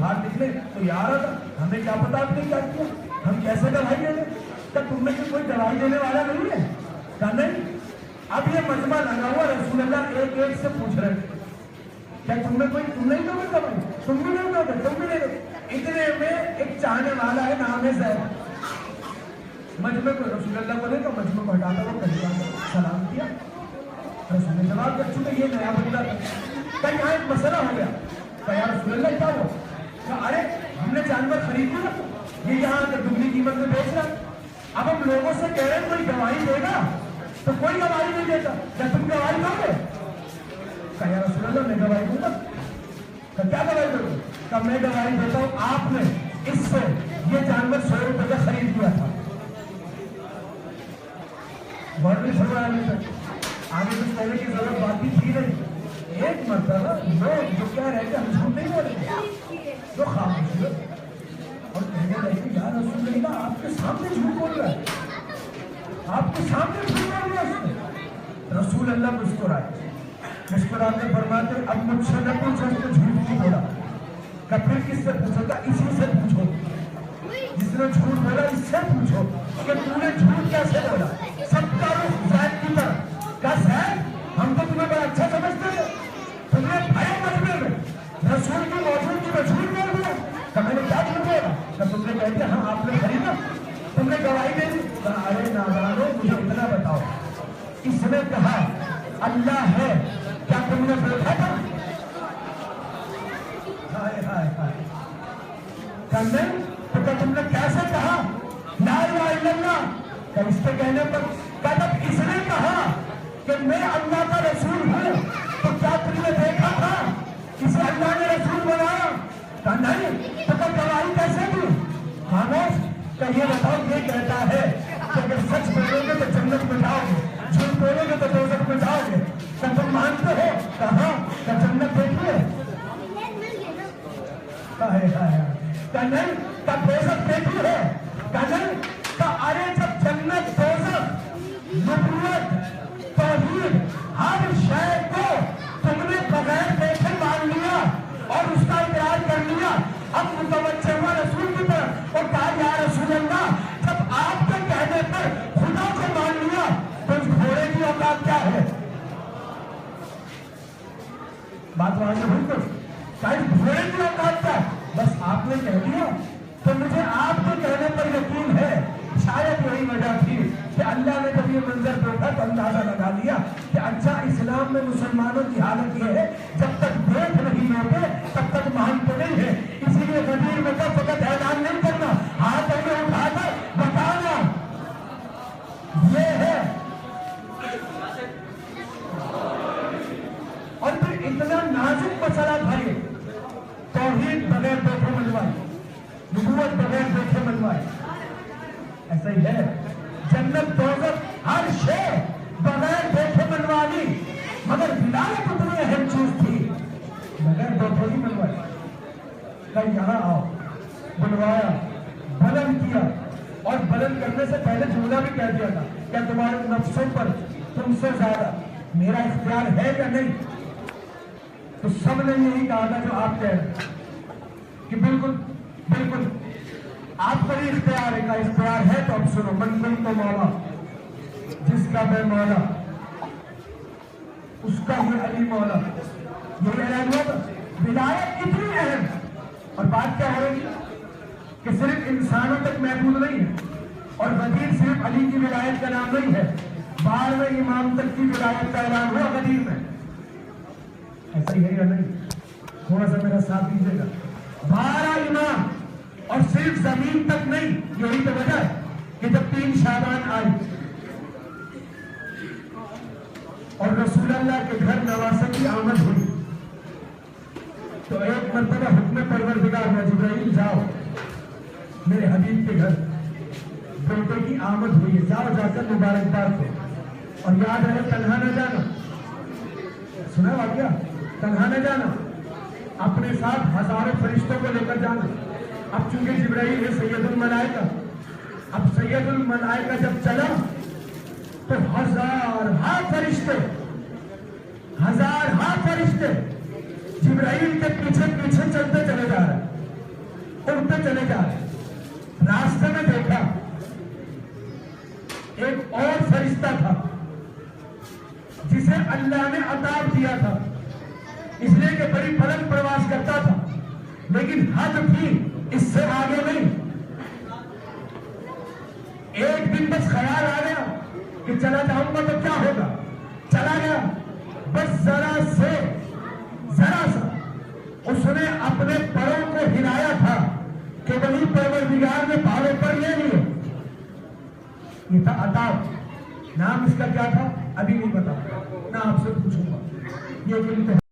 باہر نکلے تو یہ آ رہا تھا، ہمیں کیا پتا آپ نے کیا کیا، ہم کیسے دوائی دے دیں؟ کیا تم میں کوئی دوائی دینے والا نہیں ہے؟ کہا نہیں۔ اب یہ مجمع لگا ہوا، رسول اللہ ایک ایک سے پوچھ رہے تھے کیا تم میں کوئی، تم نہیں دو گے دوائی؟ تم بھی نہیں دو گے، تم بھی نہیں دو گے۔ اتنے میں ایک چاہنے والا ہے، نام ہے زید، مجمع کو رسول اللہ کو دیکھا، مجمع کو ہٹا کر وہ کلیمہ سلام کیا۔ رسول نے جواب دیا چونکہ یہ نیا بندہ تھا، کہ یہاں ایک مسئلہ ہو گیا۔ کہ یا رسول اللہ کیا ہو؟ کہ ارے ہم نے جانور خرید لیا، یہ یہاں دگنی قیمت میں بیچ رہا، اب ہم لوگوں سے کہہ رہے ہیں کوئی گواہی دے گا تو کوئی گواہی نہیں دیتا، کیا تم گواہی دو گے؟ کہ یا رسول اللہ میں گواہی دوں گا۔ کہ کیا گواہی دو گے؟ کہ میں گواہی دیتا ہوں آپ نے اس سے یہ جانور 100 روپے کا خرید لیا تھا۔ بہت بھی فرمایا نہیں تھا، آگے کچھ کہنے کی ضرورت باقی تھی نہیں۔ ایک مرتبہ لوگ جو کہہ رہے تھے ہم جھوٹ نہیں بول رہے، جو خاموش ہوئے اور کہنے لگے یا رسول اللہ آپ کے سامنے جھوٹ بول رہا ہے، آپ کے سامنے جھوٹ بول رہا ہے اس نے۔ رسول اللہ مسکرائے، مسکراتے فرماتے اب مجھ سے نہ پوچھو اس نے جھوٹ نہیں بولا۔ کہ پھر کس سے پوچھو؟ گا اسی سے پوچھو، جس نے جھوٹ بولا اس سے پوچھو کہ تو نے جھوٹ کیسے بولا۔ سب کا رخ زید کی طرف، کہ زید ہم تو تمہیں بڑا اچھا سمجھتے ہیں، تم نے بھائی مجمع میں رسول کی موجودگی میں جھوٹ بول دیا۔ کہ میں نے کیا جھوٹ بولا؟ کہ تم نے کہہ دیا ہاں آپ نے خریدا، تم نے گواہی دے دی۔ کہا ارے نادانو مجھے اتنا بتاؤ، اس نے کہا اللہ ہے، کیا تم نے دیکھا تھا؟ ہائے ہائے ہائے، کہ نہیں تو کیا تم نے کیسے کہا لا الہ الا اللہ؟ کہ اس کے کہنے پر کہ جب اس نے کہا کہ میں اللہ کا رسول ہوں تو کیا تم نے دیکھا تھا اسے اللہ نے رسول بنایا؟ کہ نہیں تو کیا گواہی کیسے دی؟ خاموش۔ کہ یہ بتاؤ یہ کہتا ہے کہ اگر سچ بولو گے تو جنت میں جاؤ گے، جھوٹ بولو گے تو دوزخ میں جاؤ گے، کہ تم مانتے ہو؟ کہ ہاں۔ کہ جنت دیکھیے؟ کہ نہیں۔ کہ دوزخ دیکھی ہے؟ کہ نہیں۔ کہ ارے جب جنت دوزخ نبوت توحید ہر شے کو تم نے بغیر دیکھے مان لیا اور اس کا اقرار کر لیا، اب متوجہ ہوا رسول کی طرف اور کہا یا رسول اللہ جب آپ کے کہنے پر خدا کو مان لیا تو اس گھوڑے کی اوقات کیا ہے؟ بات وہاں سے ہوئی تو اس گھوڑے کی اوقات کیا؟ بس آپ نے کہہ دیا تو مجھے آپ کے کہنے پر یقین ہے، شاید یہی وجہ تھی کہ اللہ نے جب یہ منظر دیکھا تو اندازہ لگا لیا کہ اچھا اسلام میں مسلمانوں کی حالت یہ ہے جب تک دیکھ نہیں لیتے تب تک مانتے نہیں ہے، اسی لیے غدیر میں تو فقط اعلان نہیں کرنا، ہاتھ میں اٹھا کر بتانا یہ ہے۔ اور پھر اتنا نازک مسئلہ بھائی، توحید بغیر دیکھے منوائی، نبوت بغیر دیکھے منوائی، ایسا ہی ہے۔ جنت دوزخ ہر شے بغیر دیکھے منوانی، مگر ولایت اتنی اہم چیز تھی بغیر دیکھے ہی منوائی۔ کہ یہاں آؤ، بلوایا، بلند کیا، اور بلند کرنے سے پہلے جملہ بھی کہہ دیا تھا کہ تمہارے نفسوں پر تم سے زیادہ میرا اختیار ہے یا نہیں؟ تو سب نے یہی کہا تھا جو آپ کہہ رہے کہ بالکل بالکل آپ پر ہی اختیار ہے، کا اختیار ہے۔ تو اب سنو، من کن تو مولا، جس کا میں مولا اس کا یہ علی مولا، یہ اعلان ہوا تھا۔ ولایت اتنی اہم، اور بات کیا ہو رہی کہ صرف انسانوں تک محدود نہیں ہے، اور غدیر صرف علی کی ولایت کا نام نہیں ہے، 12ویں امام تک کی ولایت کا اعلان ہوا غدیر میں۔ ایسا ہی ہے یا نہیں؟ تھوڑا سا میرا ساتھ دیجیے گا۔ 12 امام، اور صرف زمین تک نہیں، یہی تو وجہ ہے کہ جب 3 شعبان آئی اور رسول اللہ کے گھر نواسہ کی آمد ہوئی تو ایک مرتبہ حکم پروردگار ہوا جبرائیل جاؤ میرے حبیب کے گھر بیٹے کی آمد ہوئی ہے، جاؤ جا کر مبارکباد دو، اور یاد رہے تنہا نہ جانا، سنا واقعہ، تنہا نہ جانا، اپنے ساتھ ہزاروں فرشتوں کو لے کر جانا۔ اب چونکہ جبرائیل ہے سید الملائکہ، اب سید الملائکہ جب چلا تو ہزارہا فرشتے جبرائیل کے پیچھے پیچھے چلتے چلے جا رہے ہیں۔ اڑتے چلے جا رہے. راستے میں دیکھا ایک اور فرشتہ تھا جسے اللہ نے عطاب دیا تھا، اس لیے کہ بڑی بلند پرواز کرتا تھا، لیکن حد تھی اس سے آگے نہیں. ایک دن بس خیال آ گیا کہ چلا جاؤں گا تو کیا ہوگا، چلا گیا. بس ذرا سا اس نے اپنے پروں کو ہلایا تھا کہ وہی پروردگار نے پہاڑوں پر لے لیے. یہ تھا عطاب. نام اس کا کیا تھا ابھی نہیں پتا، نہ آپ سے پوچھوں گا. یہ